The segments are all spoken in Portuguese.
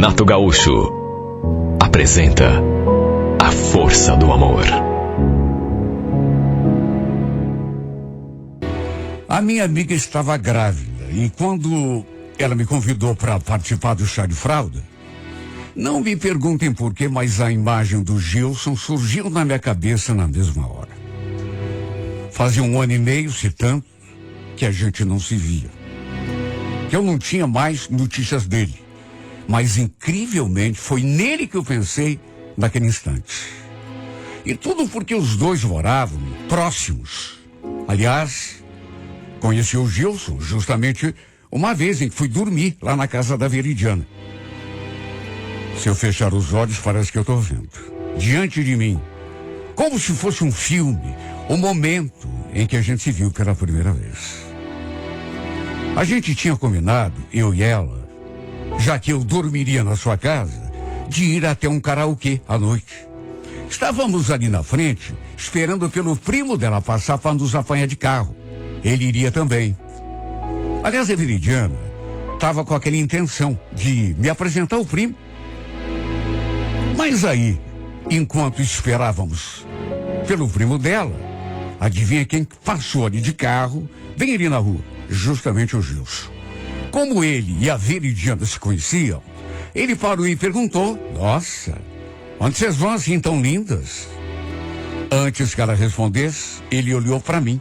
Renato Gaúcho apresenta A Força do Amor. A minha amiga estava grávida e quando ela me convidou para participar do chá de fralda, não me perguntem por quê, mas a imagem do Gilson surgiu na minha cabeça na mesma hora. Fazia 1 ano e meio, se tanto, que a gente não se via. Que eu não tinha mais notícias dele. Mas, incrivelmente, foi nele que eu pensei naquele instante. E tudo porque os dois moravam próximos. Aliás, conheci o Gilson justamente uma vez em que fui dormir lá na casa da Veridiana. Se eu fechar os olhos, parece que eu estou vendo. Diante de mim, como se fosse um filme, o momento em que a gente se viu pela primeira vez. A gente tinha combinado, eu e ela, já que eu dormiria na sua casa, de ir até um karaokê à noite. Estávamos ali na frente, esperando pelo primo dela passar para nos apanhar de carro. Ele iria também. Aliás, a Veridiana estava com aquela intenção de me apresentar o primo. Mas aí, enquanto esperávamos pelo primo dela, adivinha quem passou ali de carro, bem ali na rua? Justamente o Gilson. Como ele e a Veridiana se conheciam, ele parou e perguntou: "Nossa, onde vocês vão assim tão lindas?" Antes que ela respondesse, ele olhou para mim,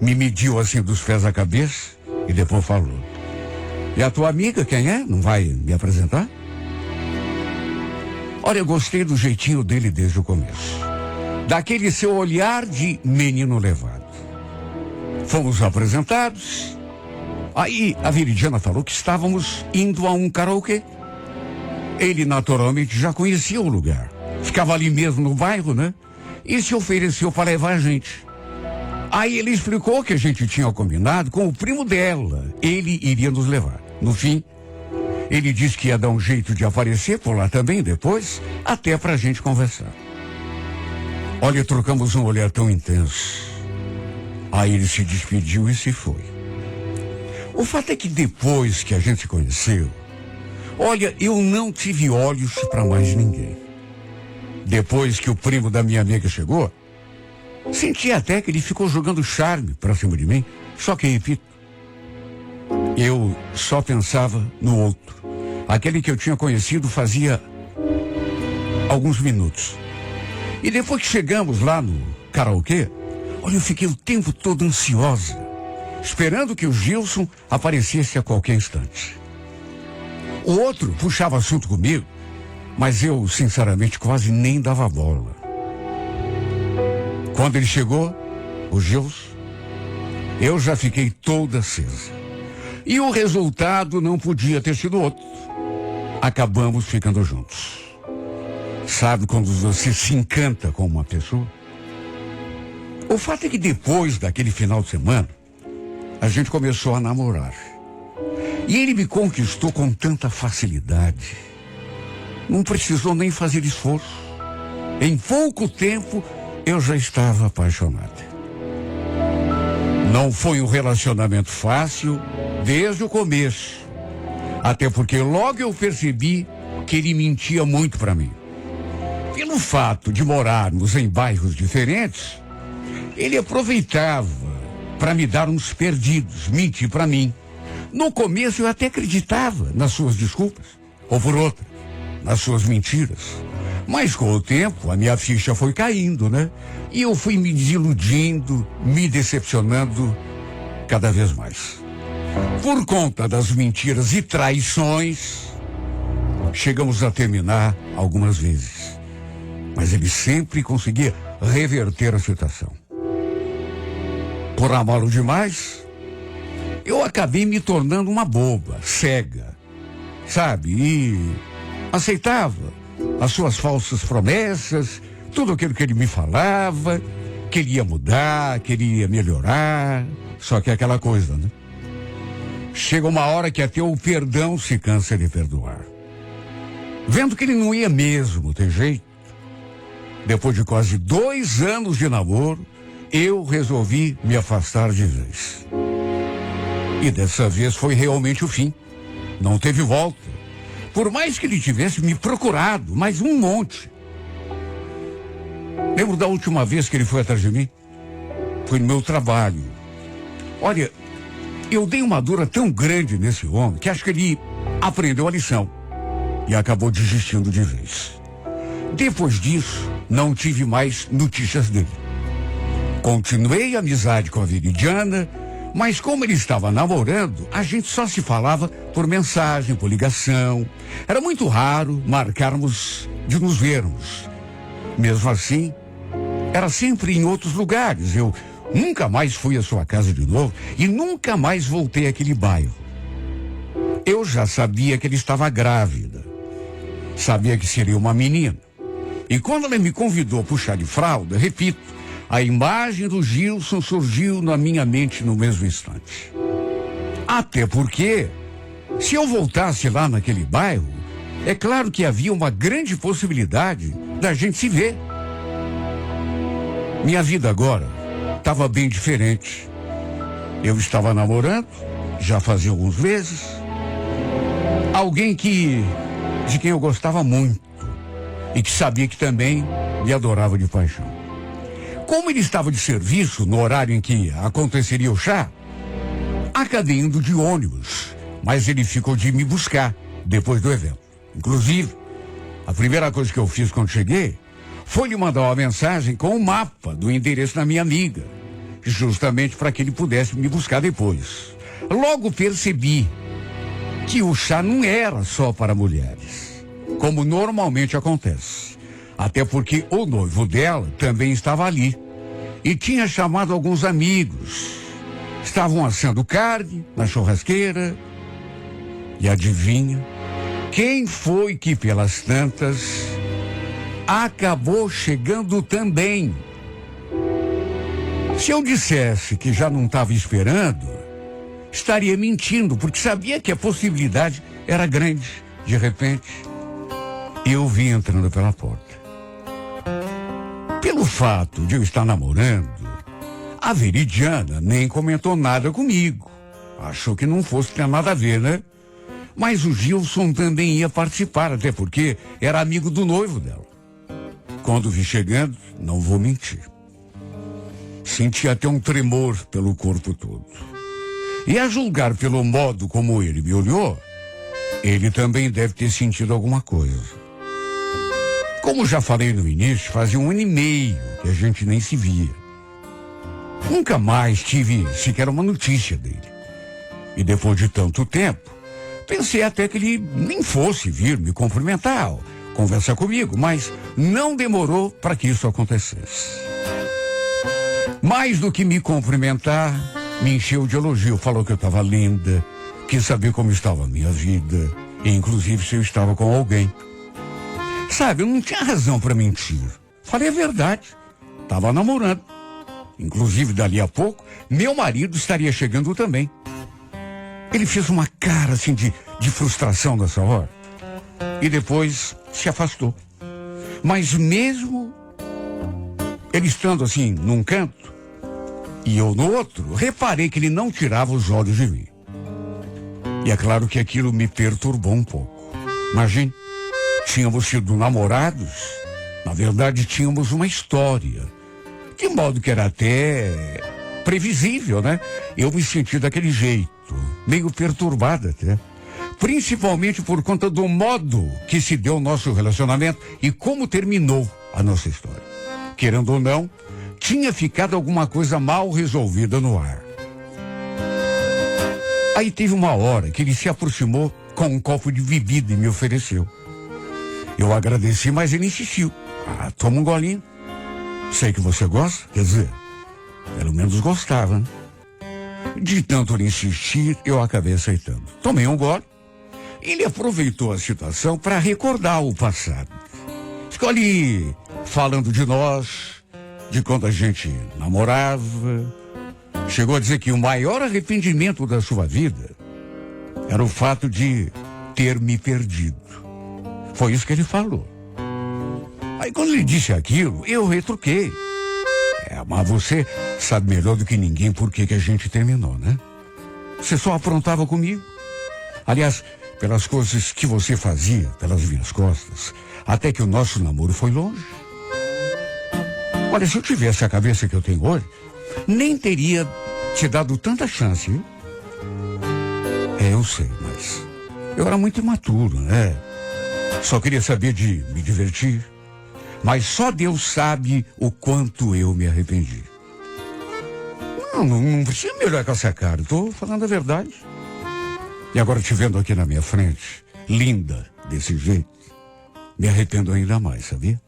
me mediu assim dos pés à cabeça e depois falou: "E a tua amiga, quem é? Não vai me apresentar?" Olha, eu gostei do jeitinho dele desde o começo. Daquele seu olhar de menino levado. Fomos apresentados. Aí a Veridiana falou que estávamos indo a um karaokê. Ele naturalmente já conhecia o lugar. Ficava ali mesmo no bairro, né? E se ofereceu para levar a gente. Aí ele explicou que a gente tinha combinado com o primo dela. Ele iria nos levar. No fim, ele disse que ia dar um jeito de aparecer por lá também depois, até pra gente conversar. Olha, trocamos um olhar tão intenso. Aí ele se despediu e se foi. O fato é que depois que a gente se conheceu, olha, eu não tive olhos para mais ninguém. Depois que o primo da minha amiga chegou, senti até que ele ficou jogando charme para cima de mim, só que, repito, eu só pensava no outro, aquele que eu tinha conhecido fazia alguns minutos. E depois que chegamos lá no karaokê, olha, eu fiquei o tempo todo ansiosa, esperando que o Gilson aparecesse a qualquer instante. O outro puxava assunto comigo, mas eu, sinceramente, quase nem dava bola. Quando ele chegou, o Gilson, eu já fiquei toda acesa. E o resultado não podia ter sido outro. Acabamos ficando juntos. Sabe quando você se encanta com uma pessoa? O fato é que depois daquele final de semana, a gente começou a namorar. E ele me conquistou com tanta facilidade. Não precisou nem fazer esforço. Em pouco tempo, eu já estava apaixonada. Não foi um relacionamento fácil desde o começo. Até porque logo eu percebi que ele mentia muito para mim. Pelo fato de morarmos em bairros diferentes, ele aproveitava para me dar uns perdidos, mentir para mim. No começo eu até acreditava nas suas desculpas, ou por outra, nas suas mentiras. Mas com o tempo a minha ficha foi caindo, né? E eu fui me desiludindo, me decepcionando cada vez mais. Por conta das mentiras e traições, chegamos a terminar algumas vezes. Mas ele sempre conseguia reverter a situação. Por amá-lo demais, eu acabei me tornando uma boba, cega, sabe? E aceitava as suas falsas promessas, tudo aquilo que ele me falava, que ele ia mudar, que ele ia melhorar. Só que é aquela coisa, né? Chega uma hora que até o perdão se cansa de perdoar. Vendo que ele não ia mesmo ter jeito, depois de quase 2 anos de namoro, eu resolvi me afastar de vez. E dessa vez foi realmente o fim. Não teve volta. Por mais que ele tivesse me procurado, mais um monte. Lembro da última vez que ele foi atrás de mim? Foi no meu trabalho. Olha, eu dei uma dura tão grande nesse homem que acho que ele aprendeu a lição e acabou desistindo de vez. Depois disso, não tive mais notícias dele. Continuei a amizade com a Veridiana, mas como ele estava namorando, a gente só se falava por mensagem, por ligação. Era muito raro marcarmos de nos vermos. Mesmo assim, era sempre em outros lugares. Eu nunca mais fui à sua casa de novo e nunca mais voltei àquele bairro. Eu já sabia que ele estava grávida. Sabia que seria uma menina. E quando ela me convidou a puxar de fralda, repito, a imagem do Gilson surgiu na minha mente no mesmo instante. Até porque, se eu voltasse lá naquele bairro, é claro que havia uma grande possibilidade da gente se ver. Minha vida agora estava bem diferente. Eu estava namorando, já fazia alguns meses. Alguém de quem eu gostava muito e que sabia que também me adorava de paixão. Como ele estava de serviço no horário em que aconteceria o chá, acabei indo de ônibus, mas ele ficou de me buscar depois do evento. Inclusive, a primeira coisa que eu fiz quando cheguei foi lhe mandar uma mensagem com um mapa do endereço da minha amiga, justamente para que ele pudesse me buscar depois. Logo percebi que o chá não era só para mulheres, como normalmente acontece. Até porque o noivo dela também estava ali e tinha chamado alguns amigos. Estavam assando carne na churrasqueira. E adivinha? Quem foi que pelas tantas acabou chegando também? Se eu dissesse que já não estava esperando, estaria mentindo, porque sabia que a possibilidade era grande. De repente, eu vi entrando pela porta. Pelo fato de eu estar namorando, a Veridiana nem comentou nada comigo. Achou que não fosse ter nada a ver, né? Mas o Gilson também ia participar, até porque era amigo do noivo dela. Quando vi chegando, não vou mentir, senti até um tremor pelo corpo todo. E a julgar pelo modo como ele me olhou, ele também deve ter sentido alguma coisa. Como já falei no início, fazia 1 ano e meio que a gente nem se via. Nunca mais tive sequer uma notícia dele. E depois de tanto tempo, pensei até que ele nem fosse vir me cumprimentar, conversar comigo, mas não demorou para que isso acontecesse. Mais do que me cumprimentar, me encheu de elogio, falou que eu estava linda, quis saber como estava a minha vida, e inclusive se eu estava com alguém. Sabe, eu não tinha razão para mentir. Falei a verdade. Estava namorando. Inclusive, dali a pouco, meu marido estaria chegando também. Ele fez uma cara assim de frustração nessa hora. E depois se afastou. Mas mesmo ele estando assim num canto e eu no outro, reparei que ele não tirava os olhos de mim. E é claro que aquilo me perturbou um pouco. Imagine. Tínhamos sido namorados, na verdade tínhamos uma história, de modo que era até previsível, né? Eu me senti daquele jeito, meio perturbada até, principalmente por conta do modo que se deu o nosso relacionamento e como terminou a nossa história. Querendo ou não, tinha ficado alguma coisa mal resolvida no ar. Aí teve uma hora que ele se aproximou com um copo de bebida e me ofereceu. Eu agradeci, mas ele insistiu. Toma um golinho. Sei que você gosta, quer dizer, pelo menos gostava, né? De tanto ele insistir, eu acabei aceitando. Tomei um gole. Ele aproveitou a situação para recordar o passado. Ficou ali falando de nós, de quando a gente namorava. Chegou a dizer que o maior arrependimento da sua vida era o fato de ter me perdido. Foi isso que ele falou. Aí quando ele disse aquilo, eu retruquei. Mas você sabe melhor do que ninguém por que a gente terminou, né? Você só aprontava comigo. Aliás, pelas coisas que você fazia pelas minhas costas, até que o nosso namoro foi longe. Olha, se eu tivesse a cabeça que eu tenho hoje, nem teria te dado tanta chance, hein? Eu sei, mas eu era muito imaturo, né? Só queria saber de me divertir. Mas só Deus sabe o quanto eu me arrependi. Não precisa me olhar com essa cara, estou falando a verdade. E agora te vendo aqui na minha frente, linda desse jeito, me arrependo ainda mais, sabia?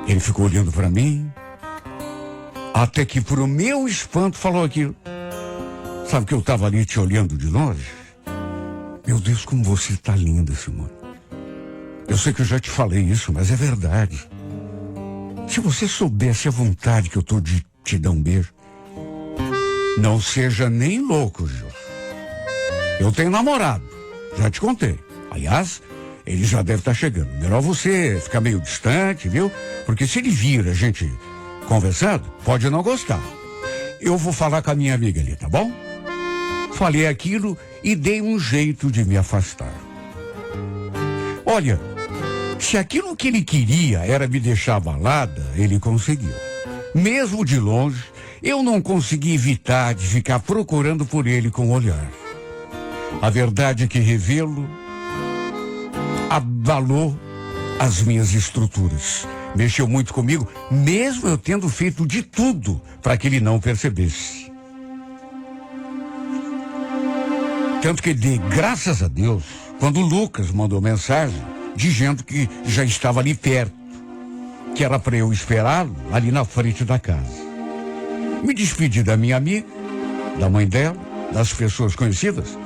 Ele ficou olhando para mim, até que pro meu espanto falou aquilo. Sabe que eu estava ali te olhando de longe? Meu Deus, como você está linda, Simone. Eu sei que eu já te falei isso, mas é verdade. Se você soubesse a vontade que eu tô de te dar um beijo. Não seja nem louco, Gil. Eu tenho namorado, já te contei. Aliás, ele já deve estar chegando. Melhor você ficar meio distante, viu? Porque se ele vir a gente conversando, pode não gostar. Eu vou falar com a minha amiga ali, tá bom? Falei aquilo e dei um jeito de me afastar. Olha, se aquilo que ele queria era me deixar abalada, ele conseguiu. Mesmo de longe, eu não consegui evitar de ficar procurando por ele com o olhar. A verdade é que revê-lo abalou as minhas estruturas. Mexeu muito comigo, mesmo eu tendo feito de tudo para que ele não percebesse. Tanto que dei graças a Deus quando o Lucas mandou mensagem dizendo que já estava ali perto, que era para eu esperá-lo ali na frente da casa. Me despedi da minha amiga, da mãe dela, das pessoas conhecidas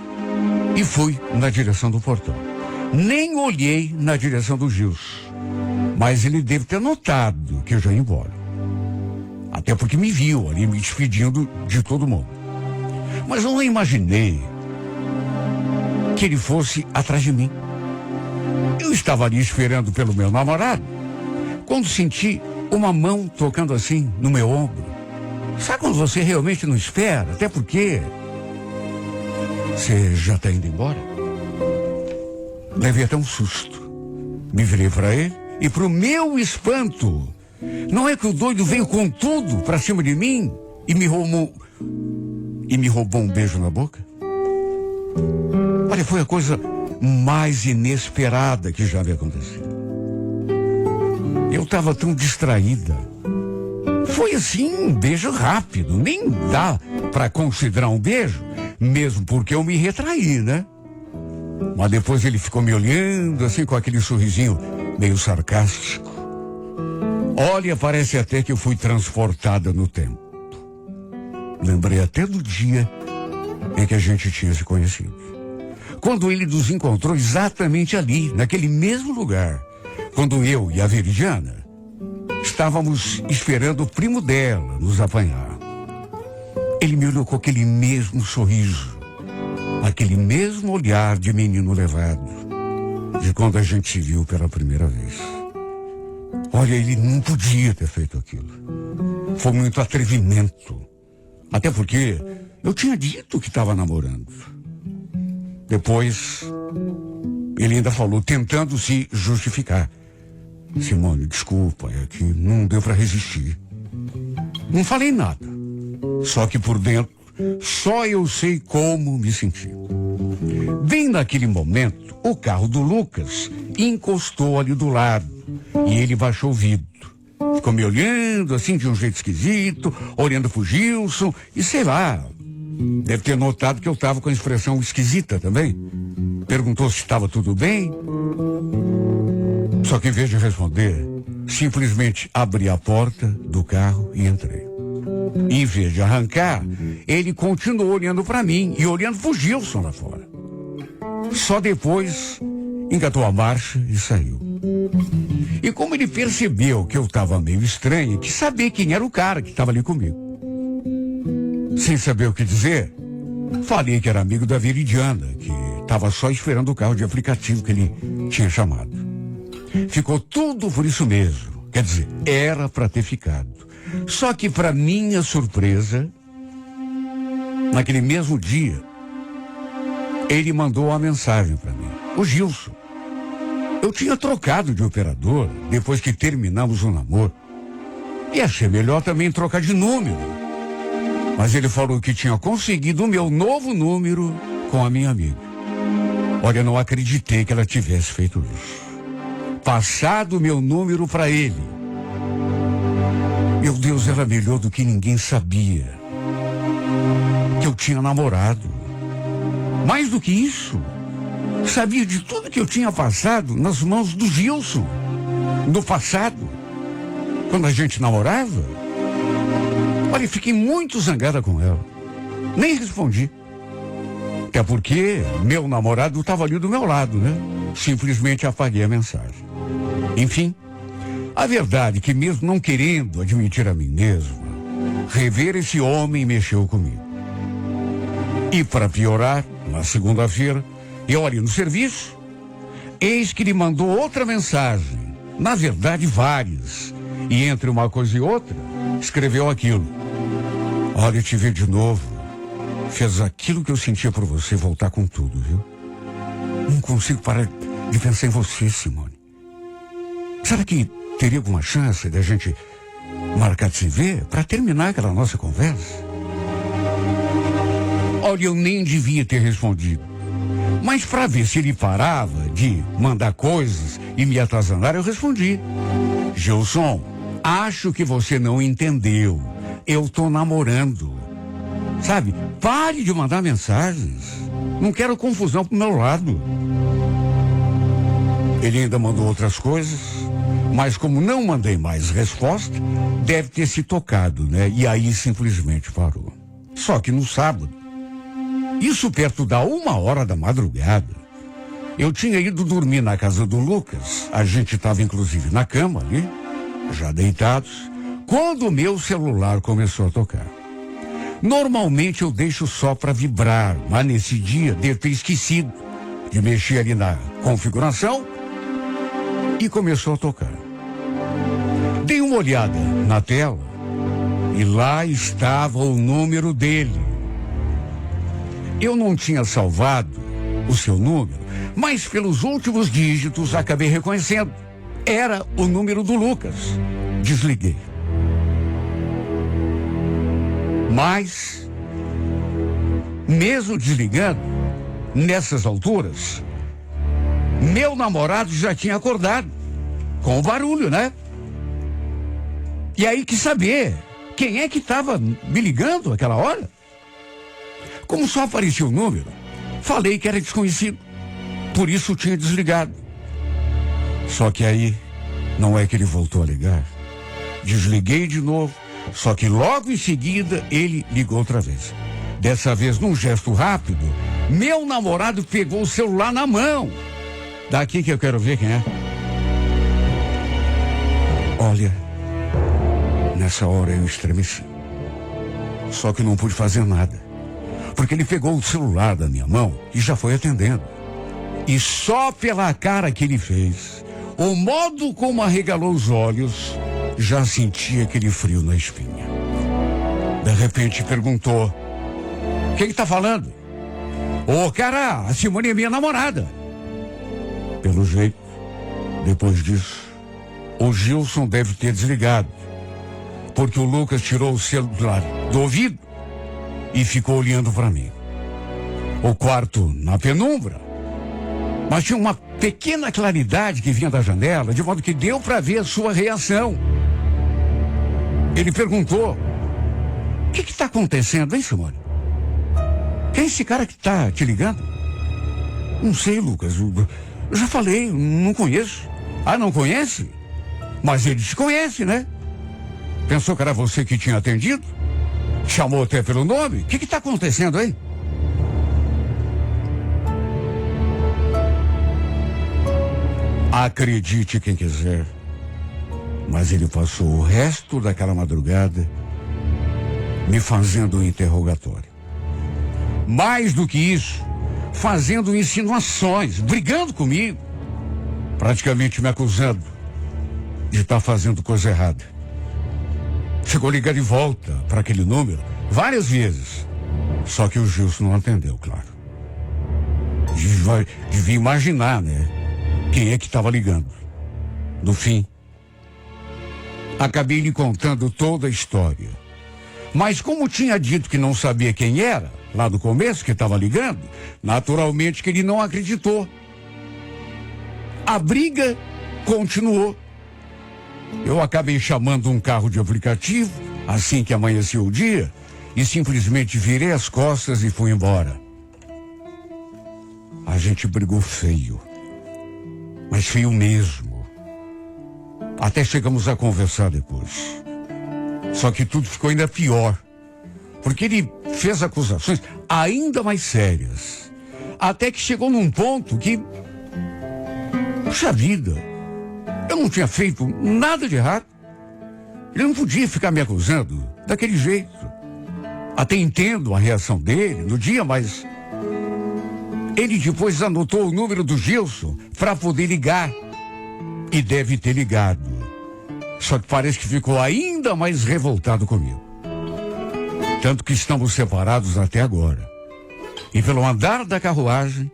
e fui na direção do portão. Nem olhei na direção do Gilson, mas ele deve ter notado que eu já ia embora. Até porque me viu ali me despedindo de todo mundo. Mas eu não imaginei que ele fosse atrás de mim. Eu estava ali esperando pelo meu namorado, quando senti uma mão tocando assim no meu ombro. Sabe quando você realmente não espera? Até porque você já está indo embora? Levei até um susto. Me virei para ele e pro meu espanto, não é que o doido veio com tudo para cima de mim e me roubou um beijo na boca? Olha, foi a coisa mais inesperada que já me aconteceu. Eu estava tão distraída. Foi assim, um beijo rápido. Nem dá para considerar um beijo, mesmo porque eu me retraí, né? Mas depois ele ficou me olhando, assim, com aquele sorrisinho meio sarcástico. Olha, parece até que eu fui transportada no tempo. Lembrei até do dia em que a gente tinha se conhecido. Quando ele nos encontrou exatamente ali, naquele mesmo lugar. Quando eu e a Veridiana estávamos esperando o primo dela nos apanhar. Ele me olhou com aquele mesmo sorriso, aquele mesmo olhar de menino levado, de quando a gente se viu pela primeira vez. Olha, ele não podia ter feito aquilo. Foi muito atrevimento. Até porque eu tinha dito que estava namorando. Depois, ele ainda falou, tentando se justificar. Simone, desculpa, é que não deu para resistir. Não falei nada. Só que por dentro, só eu sei como me senti. Bem naquele momento, o carro do Lucas encostou ali do lado e ele baixou o vidro. Ficou me olhando assim de um jeito esquisito, olhando pro Gilson e sei lá. Deve ter notado que eu estava com a expressão esquisita também. Perguntou se estava tudo bem. Só que em vez de responder, simplesmente abri a porta do carro e entrei. Em vez de arrancar, ele continuou olhando para mim e olhando pro Gilson lá fora. Só depois engatou a marcha e saiu. E como ele percebeu que eu estava meio estranho, quis saber quem era o cara que estava ali comigo. Sem saber o que dizer, falei que era amigo da Veridiana, que estava só esperando o carro de aplicativo que ele tinha chamado. Ficou tudo por isso mesmo. Quer dizer, era para ter ficado. Só que, para minha surpresa, naquele mesmo dia, ele mandou uma mensagem para mim. O Gilson, eu tinha trocado de operador depois que terminamos o namoro. E achei melhor também trocar de número. Mas ele falou que tinha conseguido o meu novo número com a minha amiga. Olha, eu não acreditei que ela tivesse feito isso. Passado o meu número para ele. Meu Deus, era melhor do que ninguém sabia. Que eu tinha namorado. Mais do que isso, sabia de tudo que eu tinha passado nas mãos do Gilson. No passado, quando a gente namorava. Olha, fiquei muito zangada com ela. Nem respondi. Até porque meu namorado estava ali do meu lado, né? Simplesmente apaguei a mensagem. Enfim, a verdade é que mesmo não querendo admitir a mim mesma, rever esse homem mexeu comigo. E para piorar, na segunda-feira, eu ali no serviço, eis que ele mandou outra mensagem. Na verdade, várias. E entre uma coisa e outra, escreveu aquilo. Olha, te ver de novo. Fez aquilo que eu sentia por você voltar com tudo, viu? Não consigo parar de pensar em você, Simone. Será que teria alguma chance de a gente marcar de se ver para terminar aquela nossa conversa? Olha, eu nem devia ter respondido. Mas para ver se ele parava de mandar coisas e me atazanar, eu respondi. Gilson, acho que você não entendeu. Eu tô namorando. Sabe, pare de mandar mensagens. Não quero confusão pro meu lado. Ele ainda mandou outras coisas, mas como não mandei mais resposta, deve ter se tocado, né? E aí simplesmente parou. Só que no sábado, isso perto da 1h da madrugada, eu tinha ido dormir na casa do Lucas. A gente estava inclusive na cama ali, já deitados, quando o meu celular começou a tocar. Normalmente eu deixo só para vibrar, mas nesse dia devo ter esquecido de mexer ali na configuração e começou a tocar. Dei uma olhada na tela e lá estava o número dele. Eu não tinha salvado o seu número, mas pelos últimos dígitos acabei reconhecendo. Era o número do Lucas. Desliguei. Mas, mesmo desligando, nessas alturas, meu namorado já tinha acordado, com o barulho, né? E aí quis saber quem é que estava me ligando àquela hora. Como só aparecia o número, falei que era desconhecido, por isso tinha desligado. Só que aí, não é que ele voltou a ligar. Desliguei de novo. Só que logo em seguida ele ligou outra vez. Dessa vez, num gesto rápido, meu namorado pegou o celular na mão. Daqui que eu quero ver quem é. Olha, nessa hora eu estremeci. Só que não pude fazer nada. Porque ele pegou o celular da minha mão e já foi atendendo. E só pela cara que ele fez, o modo como arregalou os olhos, já senti aquele frio na espinha. De repente perguntou: quem tá falando? Ô, cara, a Simone é minha namorada. Pelo jeito, depois disso, o Gilson deve ter desligado, porque o Lucas tirou o celular do ouvido e ficou olhando para mim. O quarto na penumbra, mas tinha uma pequena claridade que vinha da janela, de modo que deu para ver a sua reação. Ele perguntou: o que está acontecendo, hein, Simone? Quem é esse cara que está te ligando? Não sei, Lucas. Eu já falei, não conheço. Ah, não conhece? Mas ele te conhece, né? Pensou que era você que tinha atendido? Chamou até pelo nome? O que está acontecendo, hein? Acredite quem quiser, mas ele passou o resto daquela madrugada me fazendo um interrogatório. Mais do que isso, fazendo insinuações, brigando comigo, praticamente me acusando de estar fazendo coisa errada. Chegou a ligar de volta para aquele número várias vezes, só que o Gilson não atendeu, claro. Devia imaginar, né? Quem é que estava ligando. No fim, acabei lhe contando toda a história. Mas como tinha dito que não sabia quem era, lá no começo que estava ligando, naturalmente que ele não acreditou. A briga continuou. Eu acabei chamando um carro de aplicativo, assim que amanheceu o dia, e simplesmente virei as costas e fui embora. A gente brigou feio, mas feio mesmo. Até chegamos a conversar depois. Só que tudo ficou ainda pior, porque ele fez acusações ainda mais sérias. Até que chegou num ponto que, puxa vida, eu não tinha feito nada de errado. Ele não podia ficar me acusando daquele jeito. Até entendo a reação dele no dia, mas ele depois anotou o número do Gilson para poder ligar. E deve ter ligado. Só que parece que ficou ainda mais revoltado comigo. Tanto que estamos separados até agora. E pelo andar da carruagem,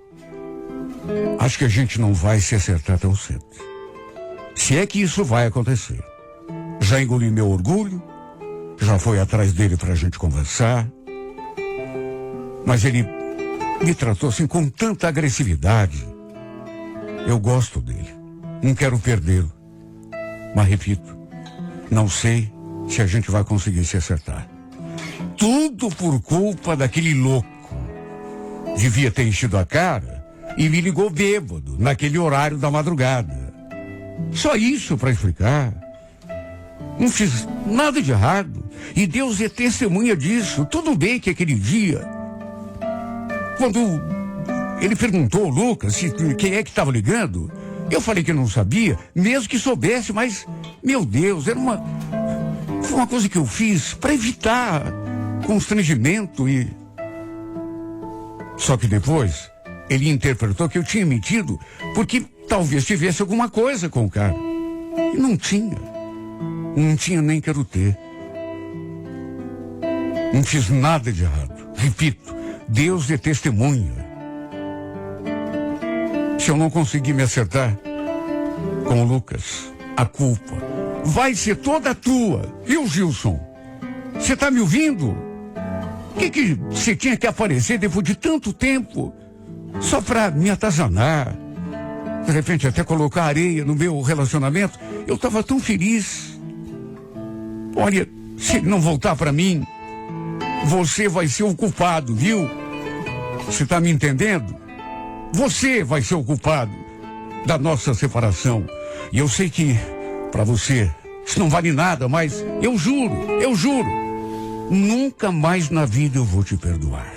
acho que a gente não vai se acertar tão cedo. Se é que isso vai acontecer. Já engoli meu orgulho, já fui atrás dele pra gente conversar. Mas ele me tratou assim com tanta agressividade. Eu gosto dele. Não quero perdê-lo. Mas repito, não sei se a gente vai conseguir se acertar. Tudo por culpa daquele louco. Devia ter enchido a cara e me ligou bêbado naquele horário da madrugada. Só isso para explicar. Não fiz nada de errado. E Deus é testemunha disso. Tudo bem que aquele dia, quando ele perguntou ao Lucas quem é que estava ligando, eu falei que não sabia, mesmo que soubesse, mas, meu Deus, foi uma coisa que eu fiz para evitar constrangimento e... Só que depois, ele interpretou que eu tinha mentido porque talvez tivesse alguma coisa com o cara. E não tinha. Não tinha nem quero ter. Não fiz nada de errado. Repito, Deus é testemunha. Se eu não conseguir me acertar com o Lucas, a culpa vai ser toda tua. Viu, Gilson? Você tá me ouvindo? Por que você tinha que aparecer depois de tanto tempo? Só pra me atazanar. De repente até colocar areia no meu relacionamento. Eu tava tão feliz. Olha, se ele não voltar pra mim, você vai ser o culpado, viu? Você tá me entendendo? Você vai ser o culpado da nossa separação. E eu sei que, pra você, isso não vale nada, mas eu juro, nunca mais na vida eu vou te perdoar.